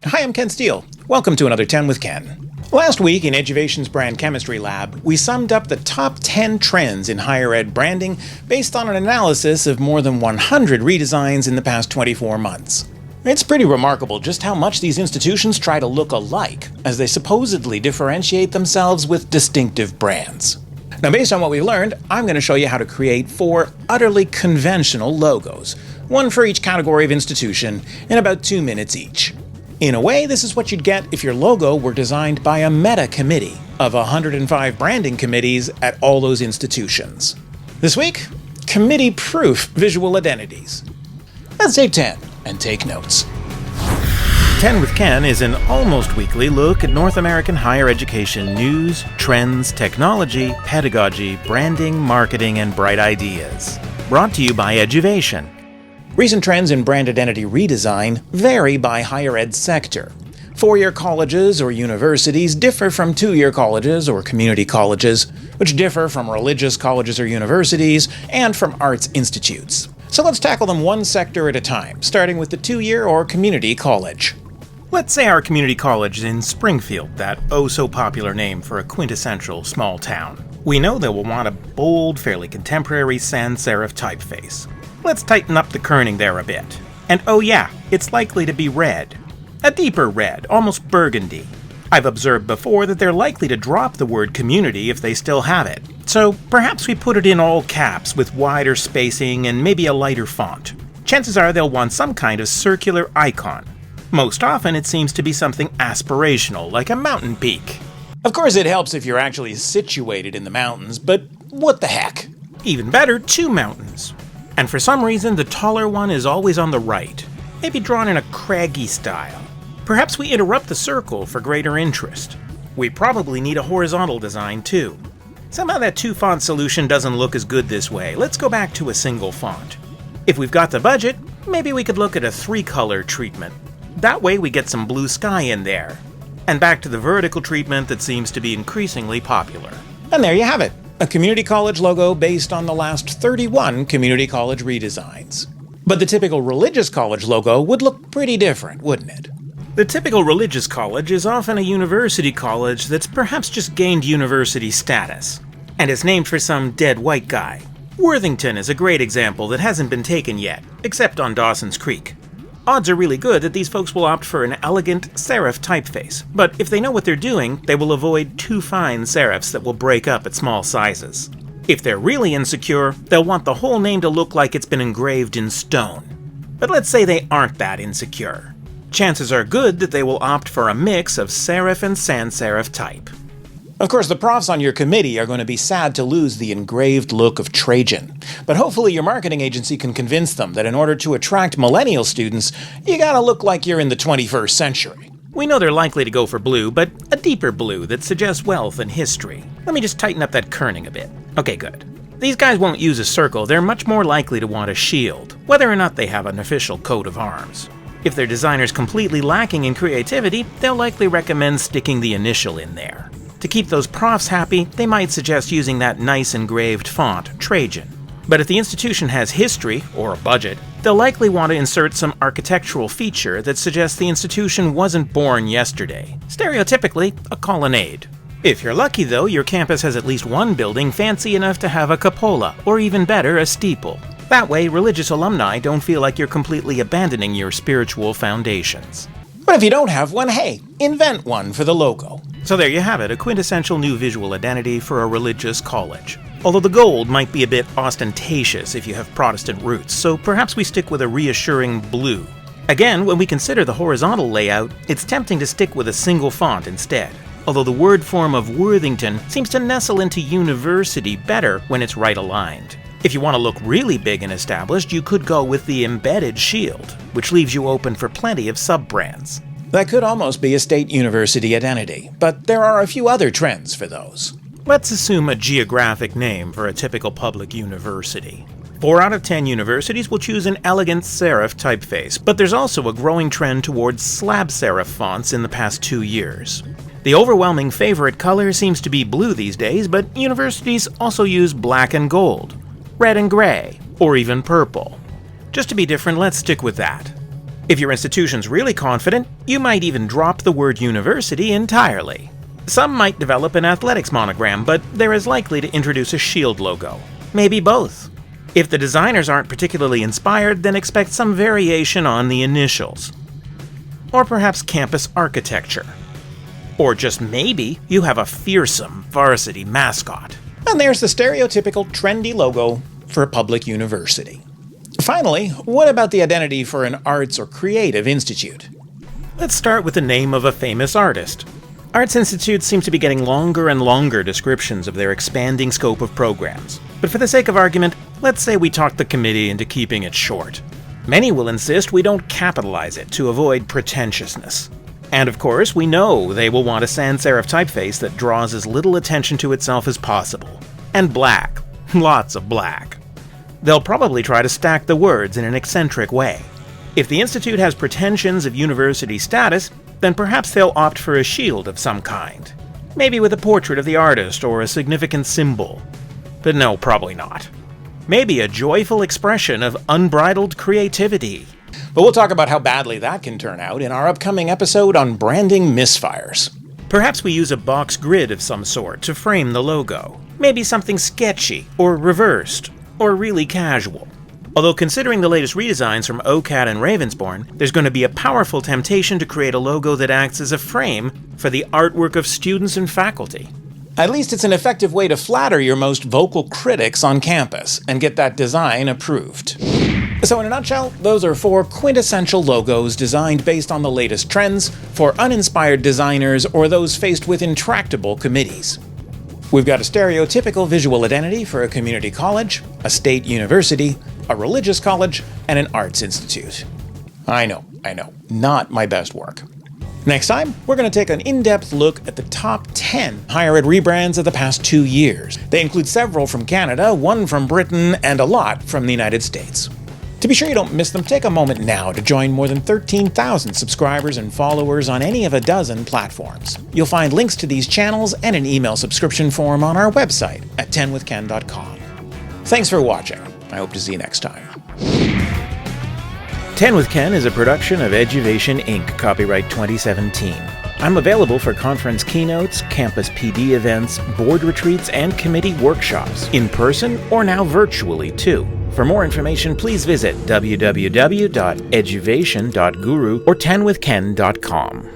Hi, I'm Ken Steele. Welcome to another 10 with Ken. Last week in Eduvation's Brand Chemistry Lab, we summed up the top 10 trends in higher ed branding based on an analysis of more than 100 redesigns in the past 24 months. It's pretty remarkable just how much these institutions try to look alike, as they supposedly differentiate themselves with distinctive brands. Now, based on what we've learned, I'm going to show you how to create 4 utterly conventional logos, one for each category of institution, in about 2 minutes each. In a way, this is what you'd get if your logo were designed by a meta committee of 105 branding committees at all those institutions. This week, committee-proof visual identities. Let's take 10 and take notes. 10 with Ken is an almost weekly look at North American higher education news, trends, technology, pedagogy, branding, marketing, and bright ideas. Brought to you by Eduvation. Recent trends in brand identity redesign vary by higher ed sector. 4-year colleges or universities differ from 2-year colleges or community colleges, which differ from religious colleges or universities, and from arts institutes. So let's tackle them one sector at a time, starting with the 2-year or community college. Let's say our community college is in Springfield, that oh-so-popular name for a quintessential small town. We know they will want a bold, fairly contemporary sans serif typeface. Let's tighten up the kerning there a bit. And oh yeah, it's likely to be red. A deeper red, almost burgundy. I've observed before that they're likely to drop the word community if they still have it. So perhaps we put it in all caps with wider spacing and maybe a lighter font. Chances are they'll want some kind of circular icon. Most often it seems to be something aspirational, like a mountain peak. Of course it helps if you're actually situated in the mountains, but what the heck? Even better, 2 mountains. And for some reason, the taller one is always on the right, maybe drawn in a craggy style. Perhaps we interrupt the circle for greater interest. We probably need a horizontal design too. Somehow that 2-font solution doesn't look as good this way. Let's go back to a single font. If we've got the budget, maybe we could look at a 3-color treatment. That way we get some blue sky in there. And back to the vertical treatment that seems to be increasingly popular. And there you have it. A community college logo based on the last 31 community college redesigns. But the typical religious college logo would look pretty different, wouldn't it? The typical religious college is often a university college that's perhaps just gained university status, and is named for some dead white guy. Worthington is a great example that hasn't been taken yet, except on Dawson's Creek. Odds are really good that these folks will opt for an elegant serif typeface, but if they know what they're doing, they will avoid too fine serifs that will break up at small sizes. If they're really insecure, they'll want the whole name to look like it's been engraved in stone. But let's say they aren't that insecure. Chances are good that they will opt for a mix of serif and sans serif type. Of course, the profs on your committee are going to be sad to lose the engraved look of Trajan, but hopefully your marketing agency can convince them that in order to attract millennial students, you gotta look like you're in the 21st century. We know they're likely to go for blue, but a deeper blue that suggests wealth and history. Let me just tighten up that kerning a bit. Okay, good. These guys won't use a circle, they're much more likely to want a shield, whether or not they have an official coat of arms. If their designer's completely lacking in creativity, they'll likely recommend sticking the initial in there. To keep those profs happy, they might suggest using that nice engraved font, Trajan. But if the institution has history, or a budget, they'll likely want to insert some architectural feature that suggests the institution wasn't born yesterday. Stereotypically, a colonnade. If you're lucky though, your campus has at least one building fancy enough to have a cupola, or even better, a steeple. That way, religious alumni don't feel like you're completely abandoning your spiritual foundations. But if you don't have one, hey, invent one for the logo. So there you have it, a quintessential new visual identity for a religious college. Although the gold might be a bit ostentatious if you have Protestant roots, so perhaps we stick with a reassuring blue. Again, when we consider the horizontal layout, it's tempting to stick with a single font instead, although the word form of Worthington seems to nestle into university better when it's right aligned. If you want to look really big and established, you could go with the embedded shield, which leaves you open for plenty of sub-brands. That could almost be a state university identity, but there are a few other trends for those. Let's assume a geographic name for a typical public university. 4 out of 10 universities will choose an elegant serif typeface, but there's also a growing trend towards slab serif fonts in the past 2 years. The overwhelming favorite color seems to be blue these days, but universities also use black and gold, red and gray, or even purple. Just to be different, let's stick with that. If your institution's really confident, you might even drop the word university entirely. Some might develop an athletics monogram, but they're as likely to introduce a shield logo. Maybe both. If the designers aren't particularly inspired, then expect some variation on the initials. Or perhaps campus architecture. Or just maybe you have a fearsome varsity mascot. And there's the stereotypical trendy logo for a public university. Finally, what about the identity for an arts or creative institute? Let's start with the name of a famous artist. Arts institutes seem to be getting longer and longer descriptions of their expanding scope of programs. But for the sake of argument, let's say we talk the committee into keeping it short. Many will insist we don't capitalize it to avoid pretentiousness. And of course, we know they will want a sans serif typeface that draws as little attention to itself as possible. And black. Lots of black. They'll probably try to stack the words in an eccentric way. If the institute has pretensions of university status, then perhaps they'll opt for a shield of some kind. Maybe with a portrait of the artist or a significant symbol. But no, probably not. Maybe a joyful expression of unbridled creativity. But we'll talk about how badly that can turn out in our upcoming episode on branding misfires. Perhaps we use a box grid of some sort to frame the logo. Maybe something sketchy, or reversed, or really casual. Although considering the latest redesigns from OCAD and Ravensbourne, there's going to be a powerful temptation to create a logo that acts as a frame for the artwork of students and faculty. At least it's an effective way to flatter your most vocal critics on campus and get that design approved. So in a nutshell, those are 4 quintessential logos designed based on the latest trends for uninspired designers or those faced with intractable committees. We've got a stereotypical visual identity for a community college, a state university, a religious college, and an arts institute. I know, not my best work. Next time, we're going to take an in-depth look at the top 10 higher ed rebrands of the past 2 years. They include several from Canada, 1 from Britain, and a lot from the United States. To be sure you don't miss them, take a moment now to join more than 13,000 subscribers and followers on any of a dozen platforms. You'll find links to these channels and an email subscription form on our website at 10withken.com. Thanks for watching. I hope to see you next time. 10 with Ken is a production of Eduvation Inc., copyright 2017. I'm available for conference keynotes, campus PD events, board retreats, and committee workshops, in person or now virtually too. For more information, please visit www.eduvation.guru or 10withken.com.